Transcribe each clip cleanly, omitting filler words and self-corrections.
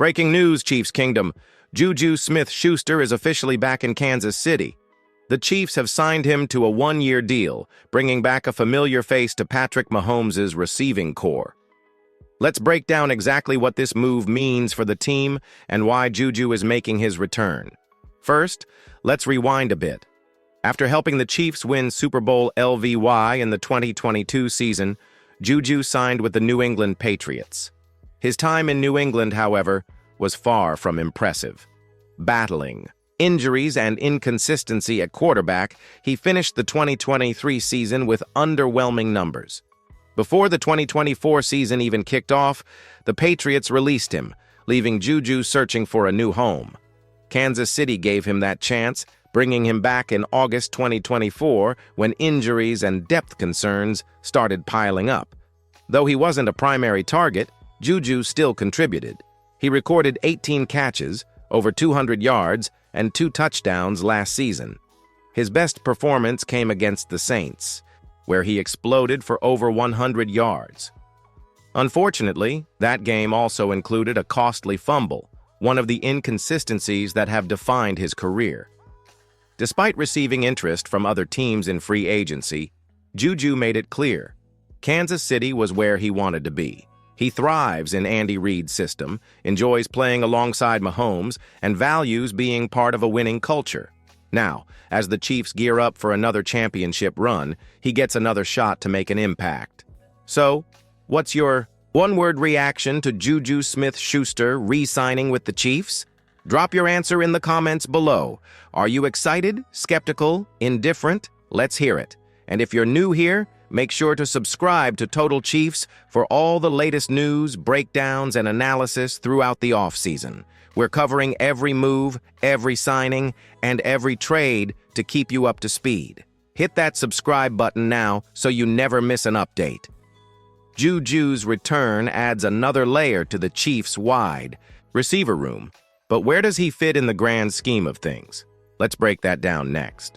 Breaking news, Chiefs Kingdom. Juju Smith-Schuster is officially back in Kansas City. The Chiefs have signed him to a one-year deal, bringing back a familiar face to Patrick Mahomes' receiving corps. Let's break down exactly what this move means for the team and why Juju is making his return. First, let's rewind a bit. After helping the Chiefs win Super Bowl LVY in the 2022 season, Juju signed with the New England Patriots. His time in New England, however, was far from impressive. Battling injuries and inconsistency at quarterback, he finished the 2023 season with underwhelming numbers. Before the 2024 season even kicked off, the Patriots released him, leaving Juju searching for a new home. Kansas City gave him that chance, bringing him back in August 2024 when injuries and depth concerns started piling up. Though he wasn't a primary target, Juju still contributed. He recorded 18 catches, over 200 yards, and 2 touchdowns last season. His best performance came against the Saints, where he exploded for over 100 yards. Unfortunately, that game also included a costly fumble, one of the inconsistencies that have defined his career. Despite receiving interest from other teams in free agency, Juju made it clear Kansas City was where he wanted to be. He thrives in Andy Reid's system, enjoys playing alongside Mahomes, and values being part of a winning culture. Now, as the Chiefs gear up for another championship run, he gets another shot to make an impact. So, what's your one-word reaction to Juju Smith-Schuster re-signing with the Chiefs? Drop your answer in the comments below. Are you excited, skeptical, indifferent? Let's hear it. And if you're new here, make sure to subscribe to Total Chiefs for all the latest news, breakdowns, and analysis throughout the offseason. We're covering every move, every signing, and every trade to keep you up to speed. Hit that subscribe button now so you never miss an update. Juju's return adds another layer to the Chiefs' wide receiver room. But where does he fit in the grand scheme of things? Let's break that down next.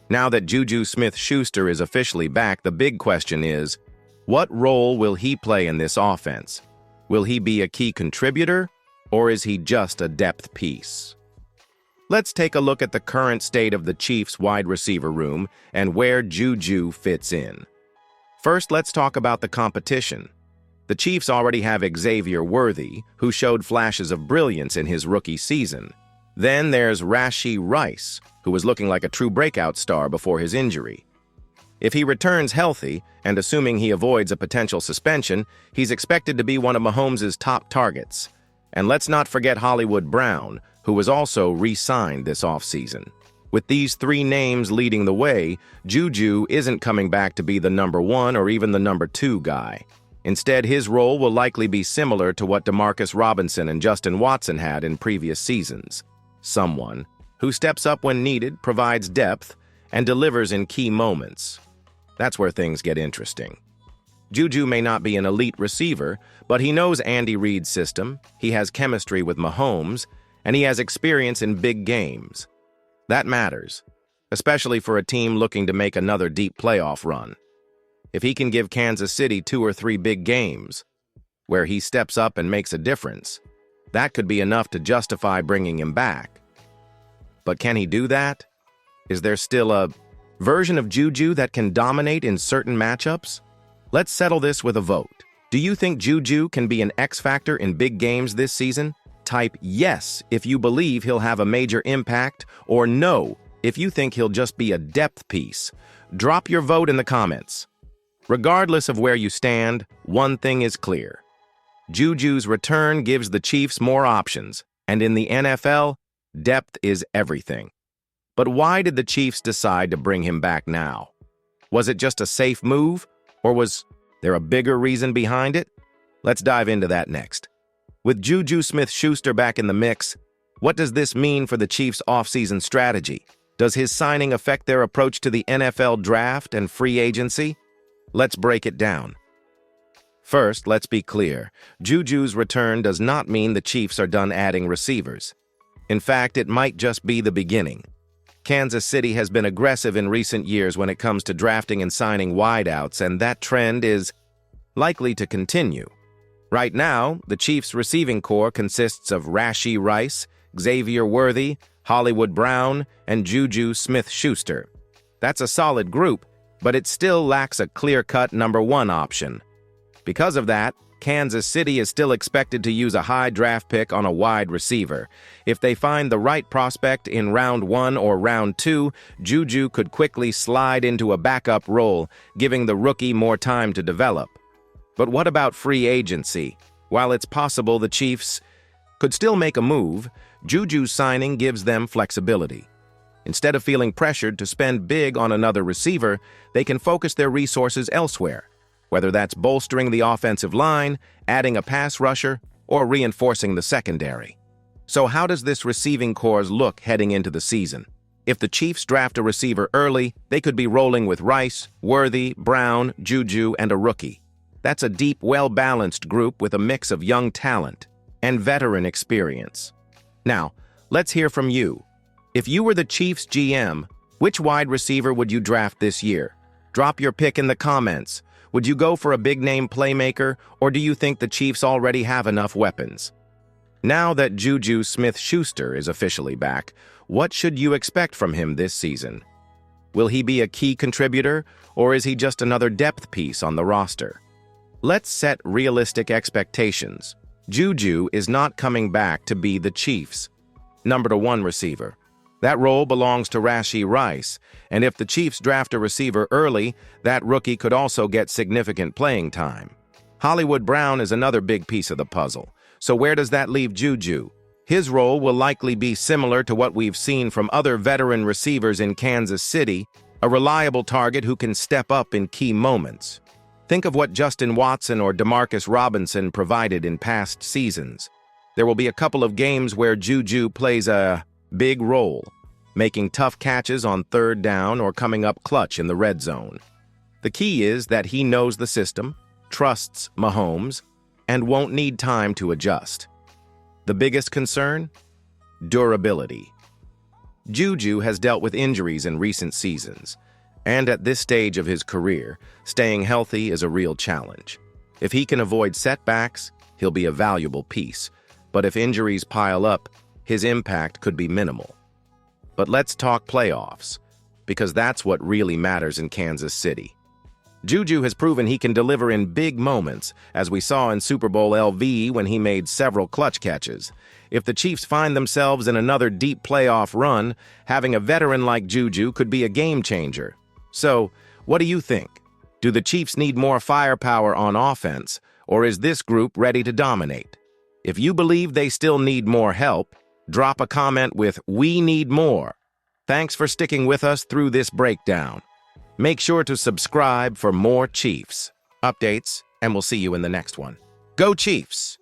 Now that Juju Smith-Schuster is officially back, the big question is, what role will he play in this offense? Will he be a key contributor, or is he just a depth piece? Let's take a look at the current state of the Chiefs' wide receiver room and where Juju fits in. First, let's talk about the competition. The Chiefs already have Xavier Worthy, who showed flashes of brilliance in his rookie season. Then there's Rashee Rice, who was looking like a true breakout star before his injury. If he returns healthy, and assuming he avoids a potential suspension, he's expected to be one of Mahomes' top targets. And let's not forget Hollywood Brown, who was also re-signed this offseason. With these 3 names leading the way, Juju isn't coming back to be the number 1 or even the number 2 guy. Instead, his role will likely be similar to what Demarcus Robinson and Justin Watson had in previous seasons. Someone who steps up when needed, provides depth, and delivers in key moments. That's where things get interesting. Juju may not be an elite receiver, but he knows Andy Reid's system, he has chemistry with Mahomes, and he has experience in big games. That matters, especially for a team looking to make another deep playoff run. If he can give Kansas City 2 or 3 big games, where he steps up and makes a difference, that could be enough to justify bringing him back. But can he do that? Is there still a version of Juju that can dominate in certain matchups? Let's settle this with a vote. Do you think Juju can be an X factor in big games this season? Type yes if you believe he'll have a major impact, or no if you think he'll just be a depth piece. Drop your vote in the comments. Regardless of where you stand, one thing is clear. Juju's return gives the Chiefs more options, and in the NFL, depth is everything. But why did the Chiefs decide to bring him back now? Was it just a safe move, or was there a bigger reason behind it? Let's dive into that next. With Juju Smith-Schuster back in the mix, what does this mean for the Chiefs' offseason strategy? Does his signing affect their approach to the NFL draft and free agency? Let's break it down. First, let's be clear. Juju's return does not mean the Chiefs are done adding receivers. In fact, it might just be the beginning. Kansas City has been aggressive in recent years when it comes to drafting and signing wideouts, and that trend is likely to continue. Right now, the Chiefs' receiving core consists of Rashee Rice, Xavier Worthy, Hollywood Brown, and Juju Smith-Schuster. That's a solid group, but it still lacks a clear-cut number one option. Because of that, Kansas City is still expected to use a high draft pick on a wide receiver. If they find the right prospect in round 1 or round 2, Juju could quickly slide into a backup role, giving the rookie more time to develop. But what about free agency? While it's possible the Chiefs could still make a move, Juju's signing gives them flexibility. Instead of feeling pressured to spend big on another receiver, they can focus their resources elsewhere, whether that's bolstering the offensive line, adding a pass rusher, or reinforcing the secondary. So how does this receiving corps look heading into the season? If the Chiefs draft a receiver early, they could be rolling with Rice, Worthy, Brown, Juju, and a rookie. That's a deep, well-balanced group with a mix of young talent and veteran experience. Now, let's hear from you. If you were the Chiefs GM, which wide receiver would you draft this year? Drop your pick in the comments. Would you go for a big-name playmaker, or do you think the Chiefs already have enough weapons? Now that Juju Smith-Schuster is officially back, what should you expect from him this season? Will he be a key contributor, or is he just another depth piece on the roster? Let's set realistic expectations. Juju is not coming back to be the Chiefs' number one receiver. That role belongs to Rashee Rice, and if the Chiefs draft a receiver early, that rookie could also get significant playing time. Hollywood Brown is another big piece of the puzzle. So where does that leave Juju? His role will likely be similar to what we've seen from other veteran receivers in Kansas City, a reliable target who can step up in key moments. Think of what Justin Watson or DeMarcus Robinson provided in past seasons. There will be a couple of games where Juju plays a big role, making tough catches on third down or coming up clutch in the red zone. The key is that he knows the system, trusts Mahomes, and won't need time to adjust. The biggest concern? Durability. Juju has dealt with injuries in recent seasons, and at this stage of his career, staying healthy is a real challenge. If he can avoid setbacks, he'll be a valuable piece, but if injuries pile up, his impact could be minimal. But let's talk playoffs, because that's what really matters in Kansas City. Juju has proven he can deliver in big moments, as we saw in Super Bowl LV when he made several clutch catches. If the Chiefs find themselves in another deep playoff run, having a veteran like Juju could be a game changer. So, what do you think? Do the Chiefs need more firepower on offense, or is this group ready to dominate? If you believe they still need more help, drop a comment with "We need more." Thanks for sticking with us through this breakdown. Make sure to subscribe for more Chiefs updates, and we'll see you in the next one. Go Chiefs!